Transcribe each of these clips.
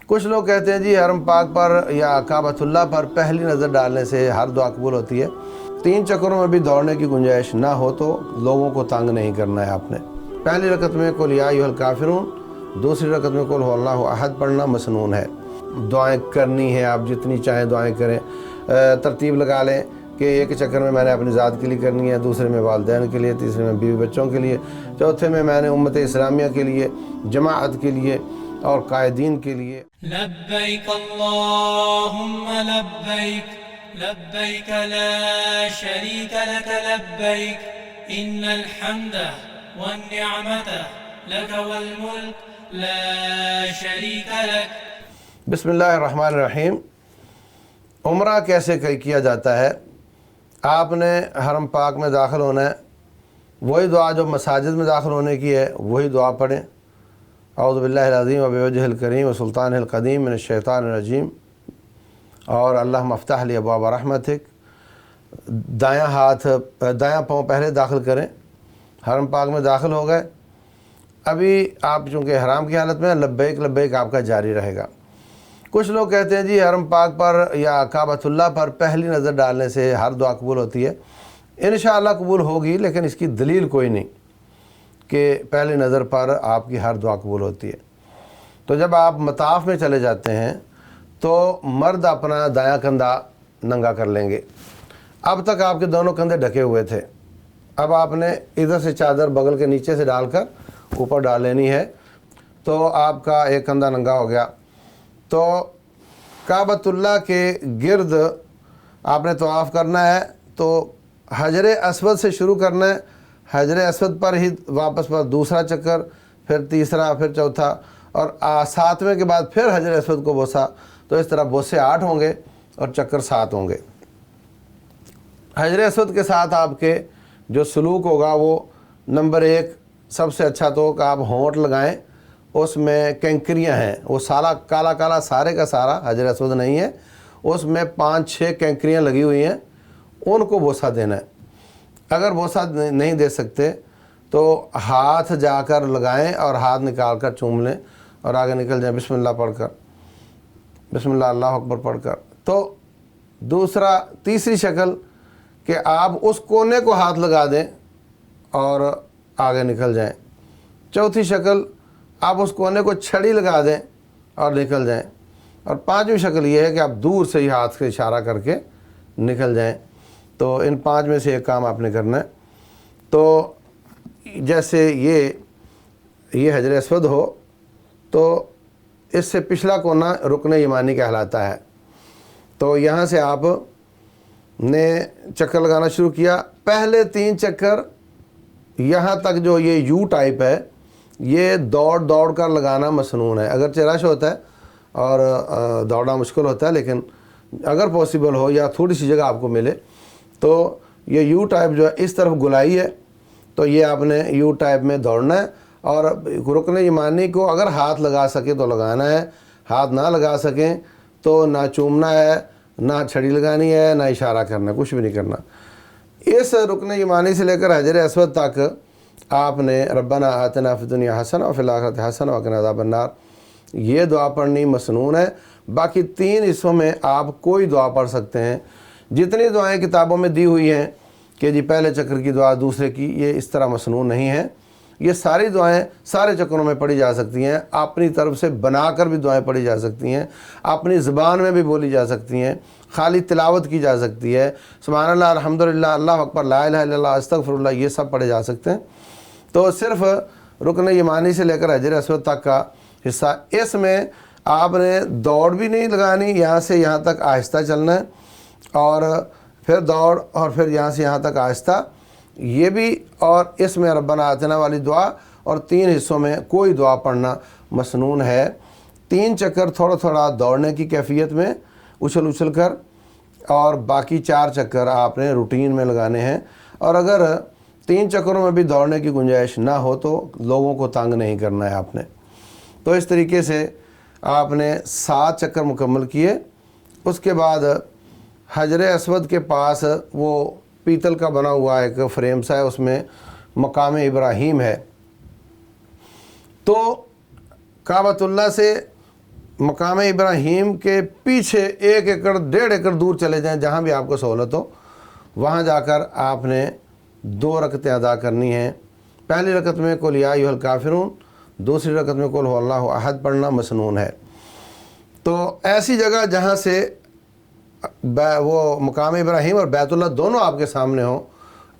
کچھ لوگ کہتے ہیں جی حرم پاک پر یا کعبۃ اللہ پر پہلی نظر ڈالنے سے ہر دعا قبول ہوتی ہے۔ 3 چکروں میں بھی دوڑنے کی گنجائش نہ ہو تو لوگوں کو تنگ نہیں کرنا ہے آپ نے۔ پہلی رکعت میں قل یا ایھا الکافرون، دوسری رکعت میں قل ھو اللہ احد پڑھنا مسنون ہے۔ دعائیں کرنی ہیں، آپ جتنی چاہیں دعائیں کریں، ترتیب لگا لیں کہ ایک چکر میں نے اپنی ذات کے لیے کرنی ہے، دوسرے میں والدین کے لیے، تیسرے میں بیوی بچوں کے لیے، چوتھے میں نے امت اسلامیہ کے لیے، جماعت کے لیے اور قائدین کے لیے۔ لبیک اللہم لبیک لبیک لا شریک لک لبیک ان الحمد والنعمت لک والملک لا شریک لک۔ بسم اللہ الرحمن الرحیم۔ عمرہ کیسے کیا جاتا ہے؟ آپ نے حرم پاک میں داخل ہونا ہے، وہی دعا جو مساجد میں داخل ہونے کی ہے وہی دعا پڑھیں۔ اعوذ باللہ العظیم وبوجہ الکریم وسلطان القدیم من الشیطان الرجیم، اور اللہم افتح لی ابواب رحمتک۔ دایاں پاؤں پہلے داخل کریں۔ حرم پاک میں داخل ہو گئے، ابھی آپ چونکہ حرام کی حالت میں لبیک لبیک آپ کا جاری رہے گا۔ کچھ لوگ کہتے ہیں جی حرم پاک پر یا کعبۃ اللہ پر پہلی نظر ڈالنے سے ہر دعا قبول ہوتی ہے۔ انشاءاللہ قبول ہوگی، لیکن اس کی دلیل کوئی نہیں کہ پہلی نظر پر آپ کی ہر دعا قبول ہوتی ہے۔ تو جب آپ مطاف میں چلے جاتے ہیں تو مرد اپنا دایاں کندھا ننگا کر لیں گے۔ اب تک آپ کے دونوں کندھے ڈھکے ہوئے تھے، اب آپ نے ادھر سے چادر بغل کے نیچے سے ڈال کر اوپر ڈال لینی ہے، تو آپ کا ایک کندھا ننگا ہو گیا۔ تو کعبۃ اللہ کے گرد آپ نے طواف کرنا ہے، تو حجر اسود سے شروع کرنا ہے، حجر اسود پر ہی واپس پر دوسرا چکر، پھر تیسرا، پھر چوتھا، اور 7ویں کے بعد پھر حجر اسود کو بوسا۔ تو اس طرح بوسے 8 ہوں گے اور چکر 7 ہوں گے۔ حجر اسود کے ساتھ آپ کے جو سلوک ہوگا وہ نمبر 1 سب سے اچھا تو کہ آپ ہونٹ لگائیں، اس میں کینکریاں ہیں، وہ سارا کالا کالا سارے کا سارا حجر اسود نہیں ہے، اس میں 5-6 کینکریاں لگی ہوئی ہیں، ان کو بوسہ دینا ہے۔ اگر بوسہ نہیں دے سکتے تو ہاتھ جا کر لگائیں اور ہاتھ نکال کر چوم لیں اور آگے نکل جائیں بسم اللہ پڑھ کر، بسم اللہ اللہ اکبر پڑھ کر۔ تو تیسری شکل کہ آپ اس کونے کو ہاتھ لگا دیں اور آگے نکل جائیں۔ چوتھی شکل آپ اس کونے کو چھڑی لگا دیں اور نکل جائیں۔ اور 5ویں شکل یہ ہے کہ آپ دور سے ہی ہاتھ سے اشارہ کر کے نکل جائیں۔ تو ان 5 میں سے ایک کام آپ نے کرنا ہے۔ تو جیسے یہ حجر اسود ہو تو اس سے پچھلا کونا رکن یمانی کہلاتا ہے۔ تو یہاں سے آپ نے چکر لگانا شروع کیا، پہلے 3 چکر یہاں تک جو یہ یو ٹائپ ہے یہ دوڑ کر لگانا مسنون ہے۔ اگرچہ رش ہوتا ہے اور دوڑنا مشکل ہوتا ہے، لیکن اگر پاسبل ہو یا تھوڑی سی جگہ آپ کو ملے تو یہ یو ٹائپ جو ہے اس طرف گلائی ہے، تو یہ آپ نے یو ٹائپ میں دوڑنا ہے۔ اور رکن یمانی کو اگر ہاتھ لگا سکے تو لگانا ہے، ہاتھ نہ لگا سکیں تو نہ چومنا ہے، نہ چھڑی لگانی ہے، نہ اشارہ کرنا، کچھ بھی نہیں کرنا۔ اس رکن یمانی سے لے کر حجر اسود تک آپ نے ربنا آتنا فی الدنیا حسنہ وفی الآخرۃ حسنہ وقنا عذاب النار یہ دعا پڑھنی مسنون ہے۔ باقی 3 حصوں میں آپ کوئی دعا پڑھ سکتے ہیں۔ جتنی دعائیں کتابوں میں دی ہوئی ہیں کہ جی پہلے چکر کی دعا دوسرے کی، یہ اس طرح مسنون نہیں ہے۔ یہ ساری دعائیں سارے چکروں میں پڑھی جا سکتی ہیں، اپنی طرف سے بنا کر بھی دعائیں پڑھی جا سکتی ہیں، اپنی زبان میں بھی بولی جا سکتی ہیں، خالی تلاوت کی جا سکتی ہے، سبحان اللہ الحمدللہ اللہ اکبر لا الہ الا اللہ استغفر اللہ، یہ سب پڑھے جا سکتے ہیں۔ تو صرف رکن یمانی سے لے کر حجر اسود تک کا حصہ، اس میں آپ نے دوڑ بھی نہیں لگانی، یہاں سے یہاں تک آہستہ چلنا ہے، اور پھر دوڑ، اور پھر یہاں سے یہاں تک آہستہ، یہ بھی، اور اس میں ربنا آتنا والی دعا، اور 3 حصوں میں کوئی دعا پڑھنا مسنون ہے۔ 3 چکر تھوڑا تھوڑا دوڑنے کی کیفیت میں اچھل کر، اور باقی 4 چکر آپ نے روٹین میں لگانے ہیں۔ اور اگر 3 چکروں میں بھی دوڑنے کی گنجائش نہ ہو تو لوگوں کو تنگ نہیں کرنا ہے آپ نے۔ تو اس طریقے سے آپ نے 7 چکر مکمل کیے۔ اس کے بعد حجر اسود کے پاس وہ پیتل کا بنا ہوا ایک فریم سا ہے، اس میں مقام ابراہیم ہے۔ تو کعبۃ اللہ سے مقام ابراہیم کے پیچھے 1 ایکڑ 1.5 ایکڑ دور چلے جائیں، جہاں بھی آپ کو سہولت ہو، وہاں جا کر آپ نے 2 رکعتیں ادا کرنی ہیں۔ پہلی رکعت میں قل یا ایھا الکافرون، دوسری رکعت میں قل ھو اللہ احد پڑھنا مسنون ہے۔ تو ایسی جگہ جہاں سے وہ مقام ابراہیم اور بیت اللہ دونوں آپ کے سامنے ہوں،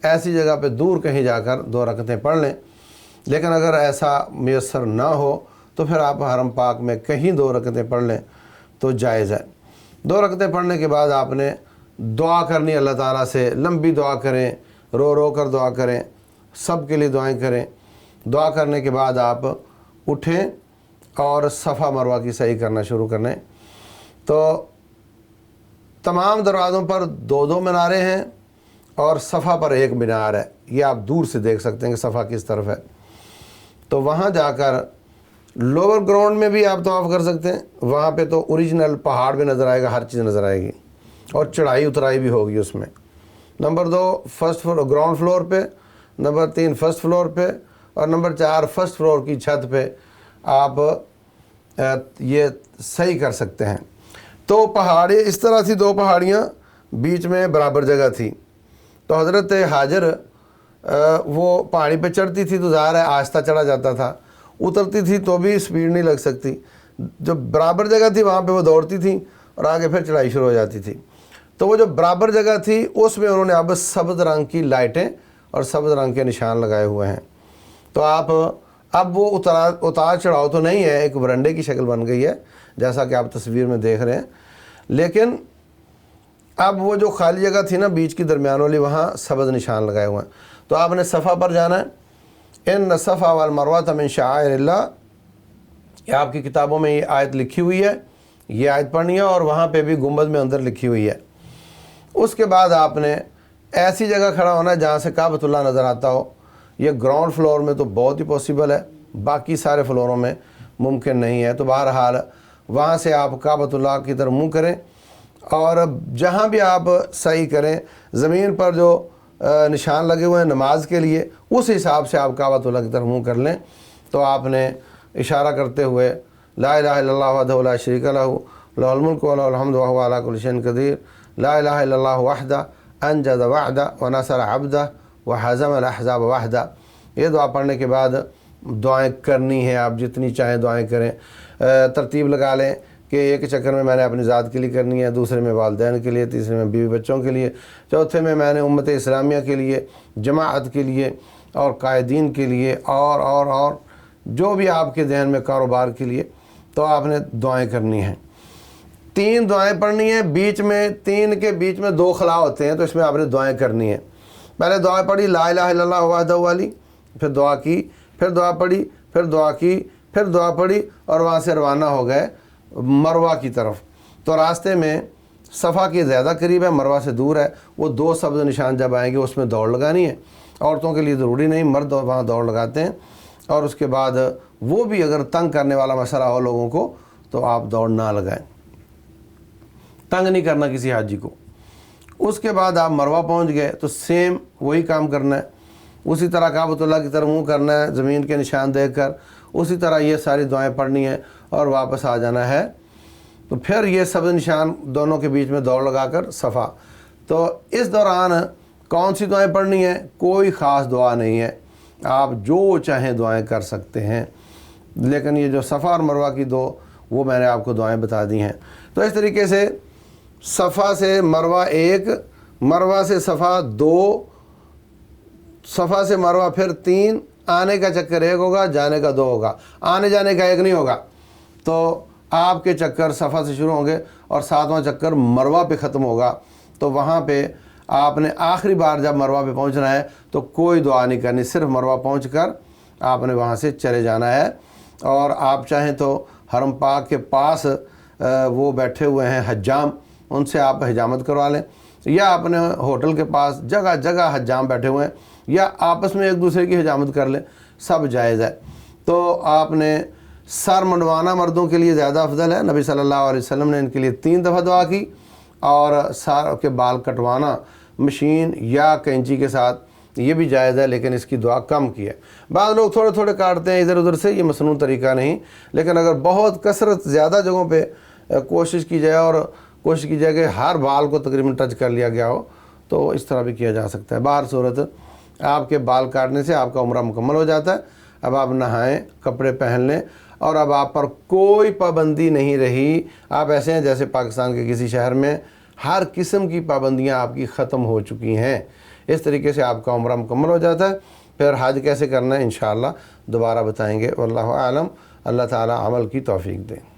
ایسی جگہ پہ دور کہیں جا کر 2 رکعتیں پڑھ لیں۔ لیکن اگر ایسا میسر نہ ہو تو پھر آپ حرم پاک میں کہیں 2 رکعتیں پڑھ لیں تو جائز ہے۔ 2 رکعتیں پڑھنے کے بعد آپ نے دعا کرنی اللہ تعالیٰ سے، لمبی دعا کریں، رو رو کر دعا کریں، سب کے لیے دعائیں کریں۔ دعا کرنے کے بعد آپ اٹھیں اور صفا مروہ کی سعی کرنا شروع کریں۔ تو تمام دروازوں پر 2 میناریں ہیں اور صفا پر 1 مینار ہے، یہ آپ دور سے دیکھ سکتے ہیں کہ صفا کس طرف ہے۔ تو وہاں جا کر لوور گراؤنڈ میں بھی آپ طواف کر سکتے ہیں، وہاں پہ تو اوریجنل پہاڑ بھی نظر آئے گا، ہر چیز نظر آئے گی اور چڑھائی اترائی بھی ہوگی اس میں۔ نمبر 2 گراؤنڈ فلور پہ، نمبر 3 فرسٹ فلور پہ، اور نمبر 4 فرسٹ فلور کی چھت پہ آپ یہ صحیح کر سکتے ہیں۔ تو پہاڑی اس طرح تھی، 2 پہاڑیاں بیچ میں برابر جگہ تھی۔ تو حضرت حاجر وہ پہاڑی پہ چڑھتی تھی تو ظاہر ہے آہستہ چڑھا جاتا تھا، اترتی تھی تو بھی سپیڈ نہیں لگ سکتی۔ جو برابر جگہ تھی وہاں پہ وہ دوڑتی تھی اور آگے پھر چڑھائی شروع ہو جاتی تھی۔ تو وہ جو برابر جگہ تھی اس میں انہوں نے اب سبز رنگ کی لائٹیں اور سبز رنگ کے نشان لگائے ہوئے ہیں۔ تو آپ اب وہ اتار چڑھاؤ تو نہیں ہے، ایک برنڈے کی شکل بن گئی ہے جیسا کہ آپ تصویر میں دیکھ رہے ہیں، لیکن اب وہ جو خالی جگہ تھی نا بیچ کی درمیان والی، وہاں سبز نشان لگائے ہوئے ہیں۔ تو آپ نے صفا پر جانا ہے۔ ان الصفا والمروۃ من شعائر اللہ، یہ آپ کی کتابوں میں یہ آیت لکھی ہوئی ہے، یہ آیت پڑھنی ہے، اور وہاں پہ بھی گنبد میں اندر لکھی ہوئی ہے۔ اس کے بعد آپ نے ایسی جگہ کھڑا ہونا ہے جہاں سے کعبۃ اللہ نظر آتا ہو۔ یہ گراؤنڈ فلور میں تو بہت ہی پاسبل ہے، باقی سارے فلوروں میں ممکن نہیں ہے۔ تو بہرحال وہاں سے آپ کعبۃ اللہ کی طرف منہ کریں، اور جہاں بھی آپ سعی کریں زمین پر جو نشان لگے ہوئے ہیں نماز کے لیے، اس حساب سے آپ کعبۃ اللہ کی طرف منہ کر لیں۔ تو آپ نے اشارہ کرتے ہوئے لا الہ الا اللہ وحدہ لا شریک لہ لہ الملک و لہ الحمد وہو علی کل شیء قدیر، لا الہ الا اللہ وحدہ انجز وعدہ ونصر عبدہ وہزم الاحزاب وحدہ۔ یہ دعا پڑھنے کے بعد دعائیں کرنی ہیں، آپ جتنی چاہیں دعائیں کریں۔ ترتیب لگا لیں کہ ایک چکر میں میں نے اپنی ذات کے لیے کرنی ہے، دوسرے میں والدین کے لیے، تیسرے میں بیوی بچوں کے لیے، چوتھے میں نے امت اسلامیہ کے لیے، جماعت کے لیے اور قائدین کے لیے، اور جو بھی آپ کے ذہن میں کاروبار کے لیے، تو آپ نے دعائیں کرنی ہیں۔ 3 دعائیں پڑھنی ہیں، بیچ میں 3 کے بیچ میں 2 خلا ہوتے ہیں، تو اس میں آپ نے دعائیں کرنی ہیں۔ پہلے دعا پڑھی لا الہ الا اللہ وحدہ والی، پھر دعا کی، پھر دعا پڑھی، پھر دعا کی، پھر دعا پڑھی، اور وہاں سے روانہ ہو گئے مروہ کی طرف۔ تو راستے میں صفا کے زیادہ قریب ہے، مروہ سے دور ہے، وہ 2 سبز نشان جب آئیں گے اس میں دوڑ لگانی ہے۔ عورتوں کے لیے ضروری نہیں، مرد وہاں دوڑ لگاتے ہیں۔ اور اس کے بعد وہ بھی اگر تنگ کرنے والا مسئلہ ہو لوگوں کو تو آپ دوڑ نہ لگائیں، تنگ نہیں کرنا کسی حاجی کو۔ اس کے بعد آپ مروہ پہنچ گئے تو سیم وہی کام کرنا ہے، اسی طرح کعبۃ اللہ کی طرف منہ کرنا ہے زمین کے نشان دیکھ کر، اسی طرح یہ ساری دعائیں پڑھنی ہیں اور واپس آ جانا ہے۔ تو پھر یہ سبز نشان دونوں کے بیچ میں دوڑ لگا کر صفا۔ تو اس دوران کون سی دعائیں پڑھنی ہیں؟ کوئی خاص دعا نہیں ہے، آپ جو چاہیں دعائیں کر سکتے ہیں، لیکن یہ جو صفا اور مروہ کی 2 وہ میں نے آپ کو دعائیں بتا دی ہیں۔ تو اس طریقے سے صفا سے مروہ 1، مروہ سے صفا 2، صفا سے مروہ پھر 3، آنے کا چکر 1 ہوگا، جانے کا 2 ہوگا، آنے جانے کا 1 نہیں ہوگا۔ تو آپ کے چکر صفا سے شروع ہوں گے اور 7واں چکر مروہ پہ ختم ہوگا۔ تو وہاں پہ آپ نے آخری بار جب مروہ پہ پہنچنا ہے تو کوئی دعا نہیں کرنی، صرف مروہ پہنچ کر آپ نے وہاں سے چلے جانا ہے۔ اور آپ چاہیں تو حرم پاک کے پاس وہ بیٹھے ہوئے ہیں حجام، ان سے آپ حجامت کروا لیں، یا اپنے ہوٹل کے پاس جگہ جگہ حجام بیٹھے ہوئے ہیں، یا آپس میں ایک دوسرے کی حجامت کر لیں، سب جائز ہے۔ تو آپ نے سر منڈوانا مردوں کے لیے زیادہ افضل ہے، نبی صلی اللہ علیہ وسلم نے ان کے لیے 3 دفعہ دعا کی، اور سر کے بال کٹوانا مشین یا کینچی کے ساتھ یہ بھی جائز ہے، لیکن اس کی دعا کم کی ہے۔ بعض لوگ تھوڑے تھوڑے کاٹتے ہیں ادھر ادھر سے، یہ مسنون طریقہ نہیں، لیکن اگر بہت کثرت زیادہ جگہوں پہ کوشش کی جائے اور کوشش کی جائے کہ ہر بال کو تقریباً ٹچ کر لیا گیا ہو تو اس طرح بھی کیا جا سکتا ہے۔ باہر صورت آپ کے بال کاٹنے سے آپ کا عمرہ مکمل ہو جاتا ہے۔ اب آپ نہائیں، کپڑے پہن لیں، اور اب آپ پر کوئی پابندی نہیں رہی۔ آپ ایسے ہیں جیسے پاکستان کے کسی شہر میں ہر قسم کی پابندیاں آپ کی ختم ہو چکی ہیں۔ اس طریقے سے آپ کا عمرہ مکمل ہو جاتا ہے۔ پھر حج کیسے کرنا ہے انشاءاللہ دوبارہ بتائیں گے۔ واللہ اعلم۔ اللہ تعالی عمل کی توفیق دے۔